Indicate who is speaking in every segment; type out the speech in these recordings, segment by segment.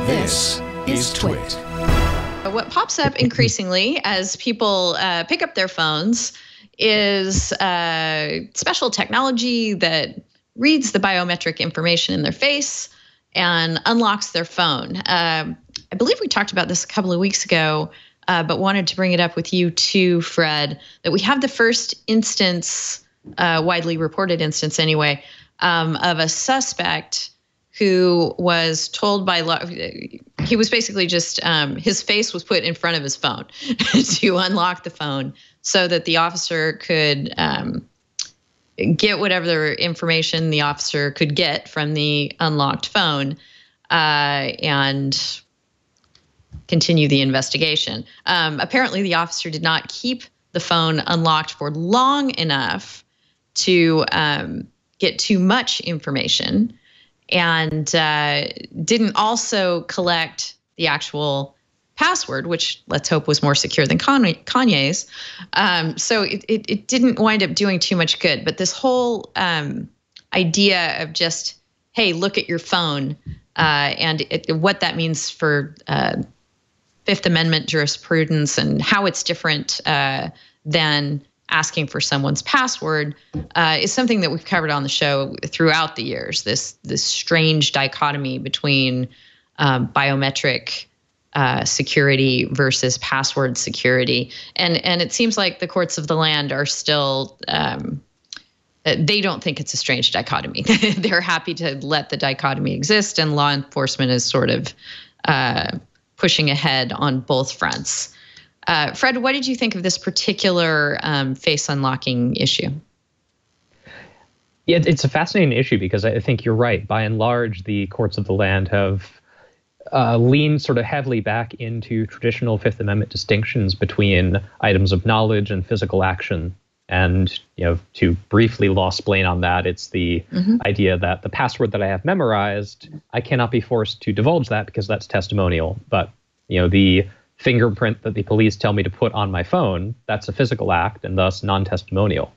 Speaker 1: This is TWiT.
Speaker 2: What pops up increasingly as people pick up their phones is special technology that reads the biometric information in their face and unlocks their phone. I believe we talked about this a couple of weeks ago, but wanted to bring it up with you too, Fred, that we have the first instance, widely reported instance anyway, of a suspect who was told by he was basically just his face was put in front of his phone to unlock the phone so that the officer could get whatever information the officer could get from the unlocked phone and continue the investigation. Apparently, the officer did not keep the phone unlocked for long enough to get too much information, and didn't also collect the actual password, which let's hope was more secure than Kanye's. So it didn't wind up doing too much good. But this whole idea of just, hey, look at your phone and what that means for Fifth Amendment jurisprudence and how it's different than asking for someone's password is something that we've covered on the show throughout the years. This strange dichotomy between biometric security versus password security, and it seems like the courts of the land are still they don't think it's a strange dichotomy. They're happy to let the dichotomy exist, and law enforcement is sort of pushing ahead on both fronts. Fred, what did you think of this particular face unlocking issue?
Speaker 3: Yeah, it's a fascinating issue because I think you're right. By and large, the courts of the land have leaned sort of heavily back into traditional Fifth Amendment distinctions between items of knowledge and physical action. And, to briefly law-splain on that, it's the idea that the password that I have memorized, I cannot be forced to divulge that because that's testimonial. But, the fingerprint that the police tell me to put on my phone, that's a physical act and thus non-testimonial.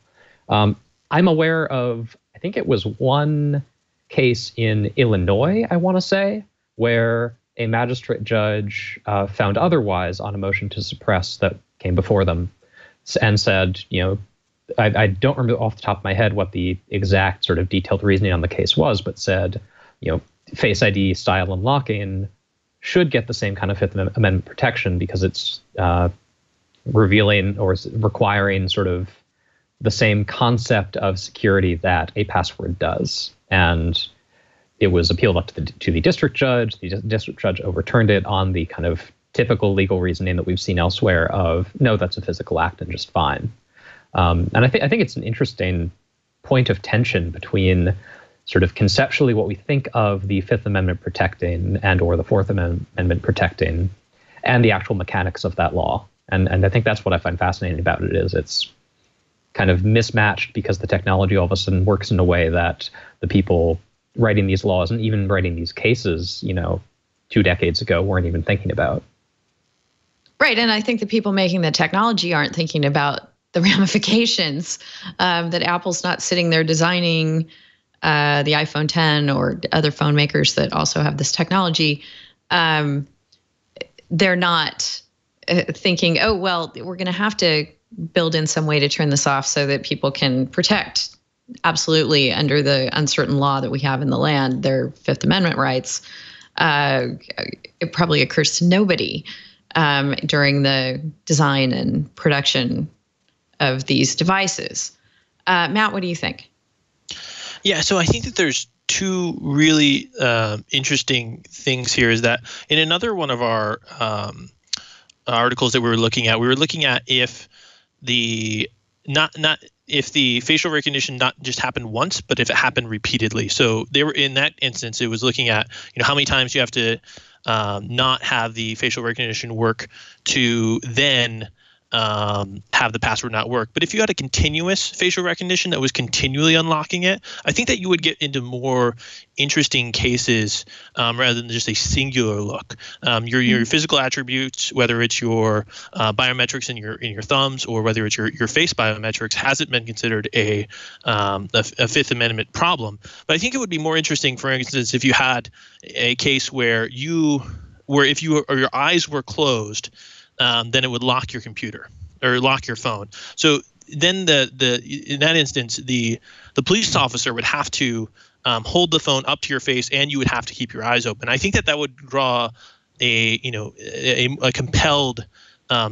Speaker 3: I'm aware of, I think it was one case in Illinois, I want to say, where a magistrate judge found otherwise on a motion to suppress that came before them and said, I don't remember off the top of my head what the exact sort of detailed reasoning on the case was, but said, Face ID style unlocking should get the same kind of Fifth Amendment protection because it's revealing or requiring sort of the same concept of security that a password does. And it was appealed up to the district judge. The district judge overturned it on the kind of typical legal reasoning that we've seen elsewhere of, no, that's a physical act and just fine. And I think it's an interesting point of tension between sort of conceptually what we think of the Fifth Amendment protecting and or the Fourth Amendment protecting and the actual mechanics of that law. And I think that's what I find fascinating about it is it's kind of mismatched because the technology all of a sudden works in a way that the people writing these laws and even writing these cases, 2 decades ago weren't even thinking about.
Speaker 2: Right. And I think the people making the technology aren't thinking about the ramifications, that Apple's not sitting there designing the iPhone 10 or other phone makers that also have this technology. They're not thinking, oh, well, we're going to have to build in some way to turn this off so that people can protect absolutely under the uncertain law that we have in the land, their Fifth Amendment rights. It probably occurs to nobody during the design and production of these devices. Matt, what do you think?
Speaker 4: Yeah, so I think that there's two really interesting things here. Is that in another one of our articles that we were looking at if the if the facial recognition not just happened once, but if it happened repeatedly. So they were in that instance, it was looking at how many times you have to not have the facial recognition work to then have the password not work. But if you had a continuous facial recognition that was continually unlocking it, I think that you would get into more interesting cases rather than just a singular look. Your physical attributes, whether it's your biometrics in your thumbs or whether it's your face biometrics, hasn't been considered a Fifth Amendment problem. But I think it would be more interesting, for instance, if you had a case where you where if your eyes were closed, then it would lock your computer or lock your phone. So then in that instance, the police officer would have to hold the phone up to your face, and you would have to keep your eyes open. I think that would draw a compelled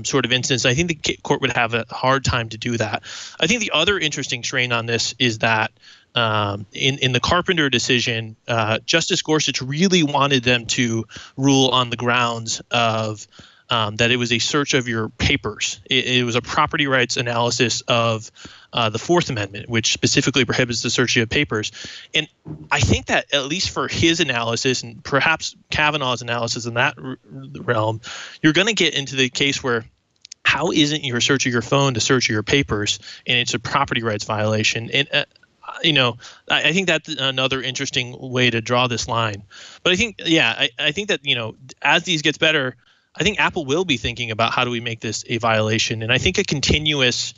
Speaker 4: sort of instance. I think the court would have a hard time to do that. I think the other interesting strain on this is that in the Carpenter decision, Justice Gorsuch really wanted them to rule on the grounds of that it was a search of your papers. It was a property rights analysis of the Fourth Amendment, which specifically prohibits the search of papers. And I think that at least for his analysis and perhaps Kavanaugh's analysis in that realm, you're going to get into the case where how isn't your search of your phone to search of your papers, and it's a property rights violation? And I think that's another interesting way to draw this line. But I think, I think that, as these gets better, I think Apple will be thinking about how do we make this a violation. And I think a continuous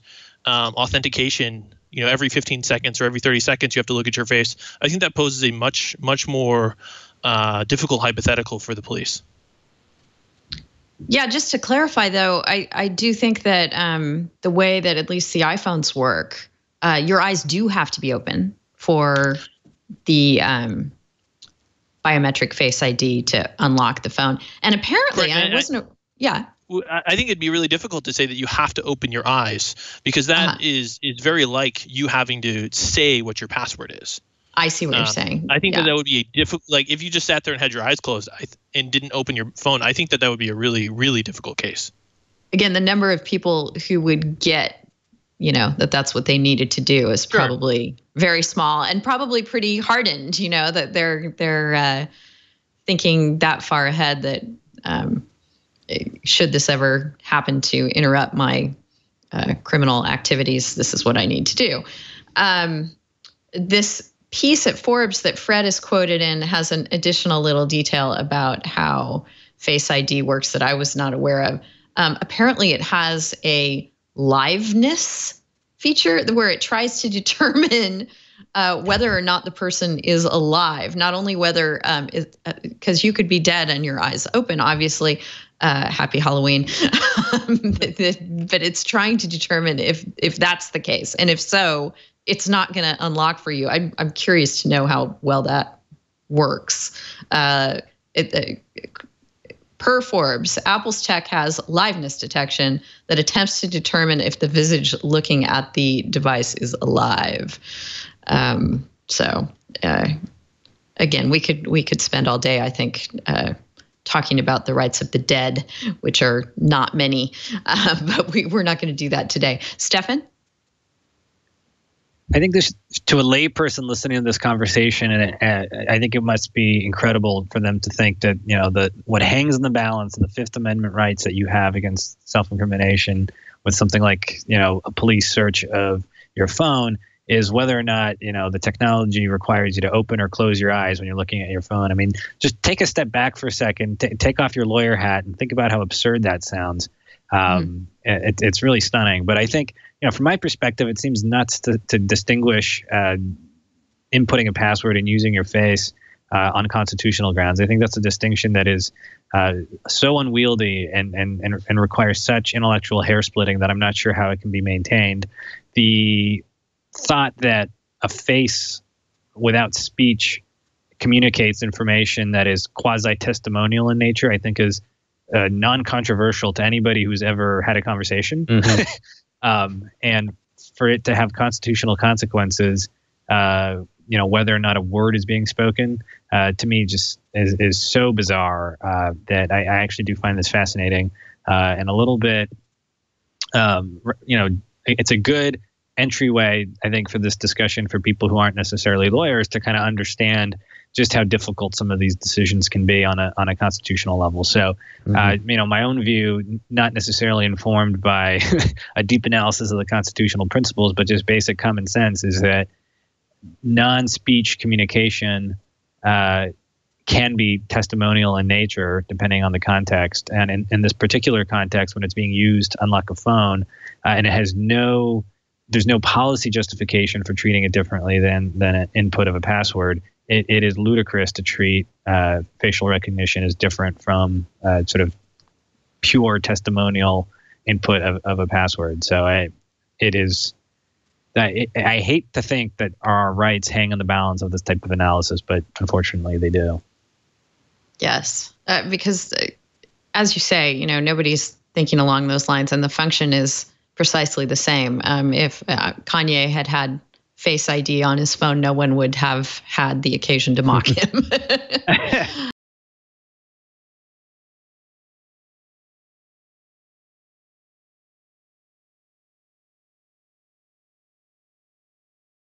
Speaker 4: authentication, every 15 seconds or every 30 seconds you have to look at your face, I think that poses a much, much more difficult hypothetical for the police.
Speaker 2: Yeah, just to clarify, though, I do think that the way that at least the iPhones work, your eyes do have to be open for the biometric Face ID to unlock the phone. And apparently, I think it'd be really difficult to say that you have to open your eyes, because that is very like you having to say what your password is. I see what you're saying.
Speaker 4: I think that would be a difficult, like if you just sat there and had your eyes closed and didn't open your phone, I think that would be a really, really difficult case.
Speaker 2: Again, the number of people who would get, that's what they needed to do is probably very small and probably pretty hardened, that they're thinking that far ahead that should this ever happen to interrupt my criminal activities, this is what I need to do. This piece at Forbes that Fred is quoted in has an additional little detail about how Face ID works that I was not aware of. Apparently it has a liveness feature where it tries to determine whether or not the person is alive, not only whether, because you could be dead and your eyes open, obviously, happy Halloween, but it's trying to determine if that's the case. And if so, it's not going to unlock for you. I'm curious to know how well that works. Per Forbes, Apple's tech has liveness detection that attempts to determine if the visage looking at the device is alive. Again, we could spend all day, I think, talking about the rights of the dead, which are not many, but we're not going to do that today. Stefan?
Speaker 5: I think this, to a layperson listening to this conversation, and I think it must be incredible for them to think that what hangs in the balance of the Fifth Amendment rights that you have against self-incrimination with something like a police search of your phone is whether or not the technology requires you to open or close your eyes when you're looking at your phone. I mean, just take a step back for a second, take off your lawyer hat, and think about how absurd that sounds. It's really stunning. But I think, from my perspective, it seems nuts to distinguish inputting a password and using your face on constitutional grounds. I think that's a distinction that is so unwieldy and requires such intellectual hair splitting that I'm not sure how it can be maintained. The thought that a face without speech communicates information that is quasi-testimonial in nature, I think is non-controversial to anybody who's ever had a conversation. Mm-hmm. And for it to have constitutional consequences, whether or not a word is being spoken, to me just is so bizarre that I actually do find this fascinating and a little bit, it's a good entryway, I think, for this discussion for people who aren't necessarily lawyers to kind of understand just how difficult some of these decisions can be on a constitutional level. So, my own view, not necessarily informed by a deep analysis of the constitutional principles, but just basic common sense, is that non-speech communication can be testimonial in nature, depending on the context. And in this particular context, when it's being used to unlock a phone, and it has no there's no policy justification for treating it differently than an input of a password. It is ludicrous to treat facial recognition as different from sort of pure testimonial input of a password. So I hate to think that our rights hang on the balance of this type of analysis, but unfortunately they do. Yes,
Speaker 2: because as you say, nobody's thinking along those lines, and the function is precisely the same. If Kanye had FaceID on his phone, no one would have had the occasion to mock him.